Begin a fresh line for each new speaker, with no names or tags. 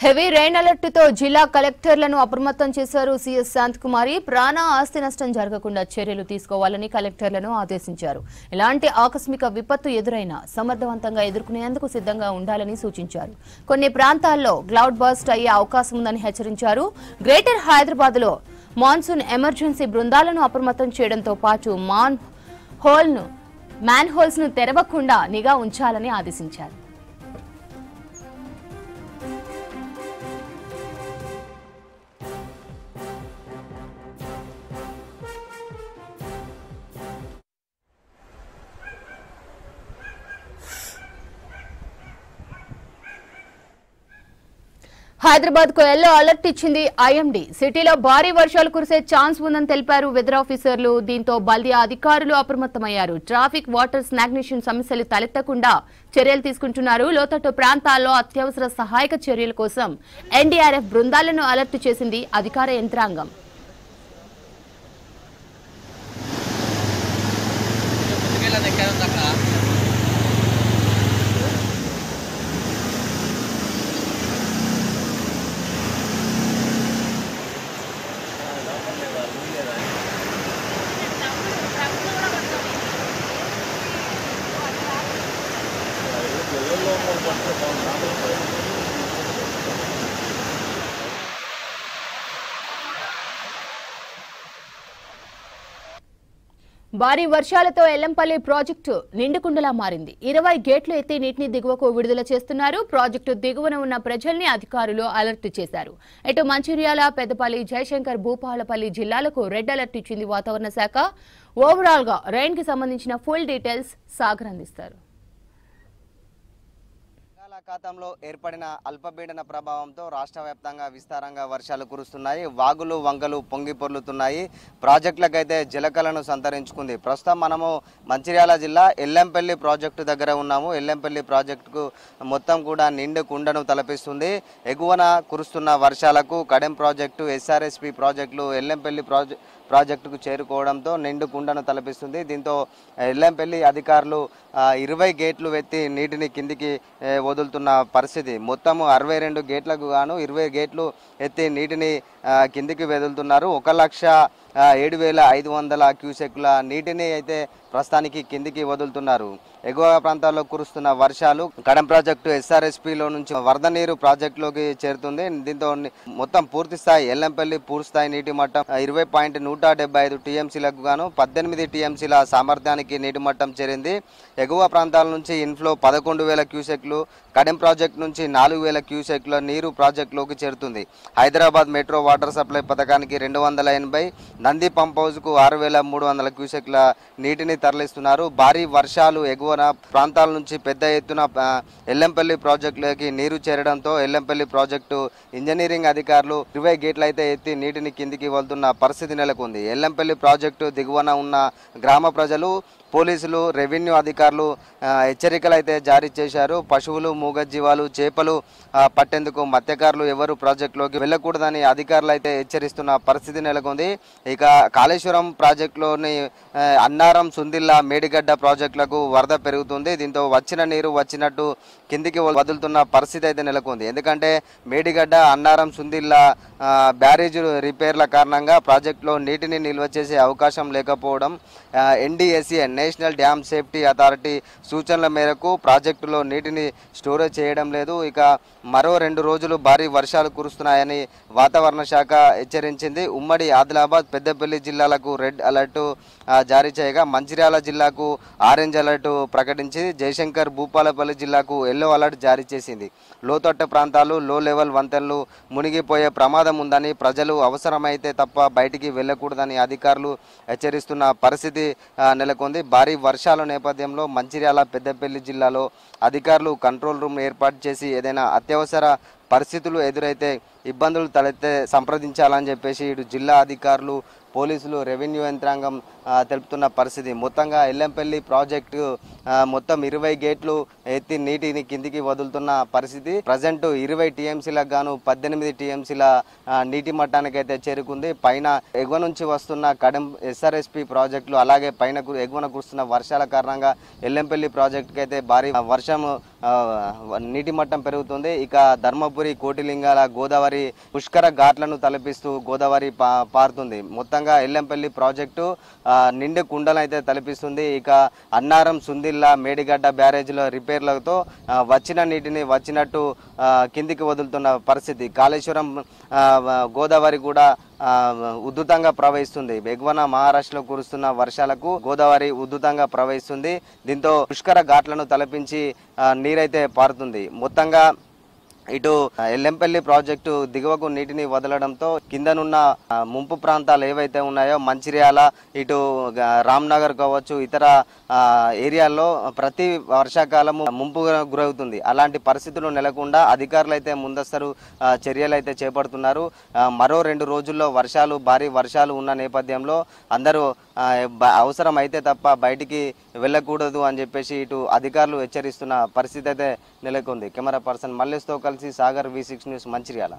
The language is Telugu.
హెవీ రెయిన్ అలర్ట్ తో జిల్లా కలెక్టర్లను అప్రమత్తం చేశారు సీఎస్ శాంతకుమారి. ప్రాణ ఆస్తి నష్టం జరగకుండా చర్యలు తీసుకోవాలని కలెక్టర్లను ఆదేశించారు. ఎలాంటి ఆకస్మిక విపత్తు ఎదురైనా సమర్థవంతంగా ఎదుర్కొనేందుకు సిద్ధంగా ఉండాలని సూచించారు. కొన్ని ప్రాంతాల్లో క్లౌడ్ బర్స్ట్ అయ్యే అవకాశం ఉందని హెచ్చరించారు. గ్రేటర్ హైదరాబాద్ లో మాన్సూన్ ఎమర్జెన్సీ బృందాలను అప్రమత్తం చేయడంతో పాటు మ్యాన్ హోల్స్ ను తెరవకుండా నిఘా ఉంచాలని ఆదేశించారు. హైదరాబాద్ కు ఎల్లో అలర్ట్ ఇచ్చింది ఐఎండీ. సిటీలో భారీ వర్షాలు కురిసే ఛాన్స్ ఉందని తెలిపారు వెదర్ ఆఫీసర్లు. దీంతో బల్దియా అధికారులు అప్రమత్తమయ్యారు. ట్రాఫిక్, వాటర్, స్నాగ్నేషన్ సమస్యలు తలెత్తకుండా చర్యలు తీసుకుంటున్నారు. లోతట్టు ప్రాంతాల్లో అత్యవసర సహాయక చర్యల కోసం ఎన్డీఆర్ఎఫ్ బృందాలను అలర్ట్ చేసింది అధికార యంత్రాంగం. భారీ వర్షాలతో ఎల్లంపల్లి ప్రాజెక్టు నిండుకుండలా మారింది. 20 గేట్లు ఎత్తి నీటిని దిగువకు విడుదల చేస్తున్నారు. ప్రాజెక్టు దిగువన ఉన్న ప్రజల్ని అధికారులు అలర్ట్ చేశారు. ఇటు మంచిర్యాల, పెద్దపల్లి, జయశంకర్, భూపాలపల్లి జిల్లాలకు రెడ్ అలర్ట్ ఇచ్చింది వాతావరణ శాఖ. ఓవరాల్ గా రెయిన్ కి సంబంధించిన ఫుల్ డీటెయిల్స్ సాగర్ అందిస్తారు.
బంగాళాఖాతంలో ఏర్పడిన అల్పపీడన ప్రభావంతో రాష్ట్ర వ్యాప్తంగా విస్తారంగా వర్షాలు కురుస్తున్నాయి. వాగులు, వంకలు పొంగి పొర్లుతున్నాయి. ప్రాజెక్టులకైతే జలకలను సంతరించుకుంది. ప్రస్తుతం మనము మంచిర్యాల జిల్లా ఎల్లంపల్లి ప్రాజెక్టు దగ్గర ఉన్నాము. ఎల్లంపల్లి ప్రాజెక్టుకు మొత్తం కూడా నిండు కుండను తలపిస్తుంది. ఎగువన కురుస్తున్న వర్షాలకు కడెం ప్రాజెక్టు, ఎస్ఆర్ఎస్పి ప్రాజెక్టులు ఎల్లంపల్లి ప్రాజెక్టుకు చేరుకోవడంతో నిండు కుండను తలపిస్తుంది. దీంతో ఎల్లంపల్లి అధికారులు 20 గేట్లు ఎత్తి నీటిని కిందికి వదులుతున్న పరిస్థితి. మొత్తము 62 గేట్లకు గాను 20 గేట్లు ఎత్తి నీటిని కిందికి వదులుతున్నారు. 1,07,500 క్యూసెక్ల నీటిని అయితే ప్రస్తుతానికి కిందికి వదులుతున్నారు. ఎగువ ప్రాంతాల్లో కురుస్తున్న వర్షాలు కడెం ప్రాజెక్టు ఎస్ఆర్ఎస్పిలో నుంచి వరద నీరు ప్రాజెక్టులోకి చేరుతుంది. దీంతో మొత్తం పూర్తి స్థాయి ఎల్లంపల్లి పూర్తిస్థాయి నీటి మట్టం 20.175 టీఎంసీలకు గాను 18 టీఎంసీల సామర్థ్యానికి నీటి మట్టం చేరింది. ఎగువ ప్రాంతాల నుంచి ఇన్ఫ్లో 11,000 క్యూసెక్లు, కడెం ప్రాజెక్టు నుంచి 4,000 క్యూసెక్ల నీరు ప్రాజెక్టులోకి చేరుతుంది. హైదరాబాద్ మెట్రో వాటర్ సప్లై పథకానికి 280, నంది పంప్ హౌస్కు 6,300 క్యూసెక్ల నీటిని తరలిస్తున్నారు. భారీ వర్షాలు ఎగువన ప్రాంతాల నుంచి పెద్ద ఎత్తున ఎల్లంపల్లి ప్రాజెక్టులోకి నీరు చేరడంతో ఎల్లంపల్లి ప్రాజెక్టు ఇంజనీరింగ్ అధికారులు 20 గేట్లు అయితే ఎత్తి నీటిని కిందికి వదులుతున్న పరిస్థితి నెలకొంది. ఎల్లంపల్లి ప్రాజెక్టు దిగువన ఉన్న గ్రామ ప్రజలు, పోలీసులు, రెవెన్యూ అధికారులు హెచ్చరికలు అయితే జారీ చేశారు. పశువులు, మూగజీవాలు, చేపలు పట్టేందుకు మత్స్యకారులు ఎవరు ప్రాజెక్టులోకి వెళ్ళకూడదని అధికారులు అయితే హెచ్చరిస్తున్న పరిస్థితి నెలకొంది. ఇక కాళేశ్వరం ప్రాజెక్టులోని అన్నారం, సుందిల్లా, మేడిగడ్డ ప్రాజెక్టులకు వరద పెరుగుతుంది. దీంతో వచ్చిన నీరు వచ్చినట్టు కిందికి వదులుతున్న పరిస్థితి అయితే నెలకొంది. ఎందుకంటే మేడిగడ్డ, అన్నారం, సుందిల్లా బ్యారేజ్ రిపేర్ల కారణంగా ప్రాజెక్టులో నీటిని నిల్వ చేసే అవకాశం లేకపోవడం, NDSA national dam safety authority సూచనల మేరకు ప్రాజెక్టులో నీటిని స్టోరేజ్ చేయడం లేదు. ఇక మరో 2 రోజులు భారీ వర్షాలు కురుస్తున్నాయని వాతావరణ శాఖ హెచ్చరించింది. ఉమ్మడి ఆదిలాబాద్, పెద్దపల్లి జిల్లాలకు రెడ్ అలర్ట్ జారీ చేయగా మంచిర్యాల జిల్లాకు ఆరెంజ్ అలర్ట్ ప్రకటించి జయశంకర్, భూపాలపల్లి జిల్లాకు ఎల్లో అలర్ట్ జారీ చేసింది. లోతట్టు ప్రాంతాలు, లో లెవెల్ వంతెనలు మునిగిపోయే ప్రమాదం ఉందని, ప్రజలు అవసరమైతే తప్ప బయటికి వెళ్ళకూడదని అధికారులు హెచ్చరిస్తున్న పరిస్థితి నెలకొంది. భారీ వర్షాల నేపథ్యంలో మంచిర్యాల, పెద్దపల్లి జిల్లాలో అధికారులు కంట్రోల్ రూమ్ ఏర్పాటు చేసి ఏదైనా అత్యవసర పరిస్థితులు ఎదురైతే ఇబ్బందులు తలెత్తే సంప్రదించాలని చెప్పేసి ఇటు జిల్లా అధికారులు, పోలీసులు, రెవెన్యూ యంత్రాంగం తెలుపుతున్న పరిస్థితి. మొత్తంగా ఎల్లంపల్లి ప్రాజెక్టు మొత్తం 20 గేట్లు ఎత్తి నీటిని కిందికి వదులుతున్న పరిస్థితి. ప్రజెంట్ 20 టీఎంసీలకు గాను 18 టీఎంసీల నీటి మట్టానికైతే చేరుకుంది. పైన ఎగువ నుంచి వస్తున్న కడెం ఎస్ఆర్ఎస్పి ప్రాజెక్టులు, అలాగే పైన ఎగువన కురుస్తున్న వర్షాల కారణంగా ఎల్లంపల్లి ప్రాజెక్టుకి అయితే భారీ వర్షం నీటి మట్టం పెరుగుతుంది. ఇక ధర్మపురి, కోటిలింగాల, గోదావరి పుష్కర ఘాట్లను తలపిస్తూ గోదావరి పారుతుంది. మొత్తంగా ఎల్లంపల్లి ప్రాజెక్టు నిండు కుండలను అయితే తలపిస్తుంది. ఇక అన్నారం, సుందిల్లా, మేడిగడ్డ బ్యారేజ్ల రిపేర్లతో వచ్చిన నీటిని వచ్చినట్టు కిందికి వదులుతున్న పరిస్థితి. కాళేశ్వరం గోదావరి కూడా ఉధృతంగా ప్రవహిస్తుంది. ఎగువన మహారాష్ట్రలో కురుస్తున్న వర్షాలకు గోదావరి ఉధృతంగా ప్రవహిస్తుంది. దీంతో పుష్కర ఘాట్లను తలపించి నీరైతే పారుతుంది. మొత్తంగా ఇటు ఎల్లంపల్లి ప్రాజెక్టు దిగువకు నీటిని వదలడంతో కిందనున్న ముంపు ప్రాంతాలు ఏవైతే ఉన్నాయో మంచిర్యాల, ఇటు రామ్నగర్ కావచ్చు, ఇతర ఏరియాల్లో ప్రతి వర్షాకాలము ముంపు గురవుతుంది. అలాంటి పరిస్థితులు నెలకొండా అధికారులు అయితే ముందస్తు చర్యలు అయితే చేపడుతున్నారు. మరో 2 రోజుల్లో భారీ వర్షాలు ఉన్న నేపథ్యంలో అందరూ అవసరం అయితే తప్ప బయటికి వెళ్ళకూడదు అని చెప్పేసి ఇటు అధికారులు హెచ్చరిస్తున్న పరిస్థితి అయితే నెలకొంది. కెమెరా పర్సన్ మల్లేష్తో కలిసి సాగర్, V6 న్యూస్, మంచిర్యాల.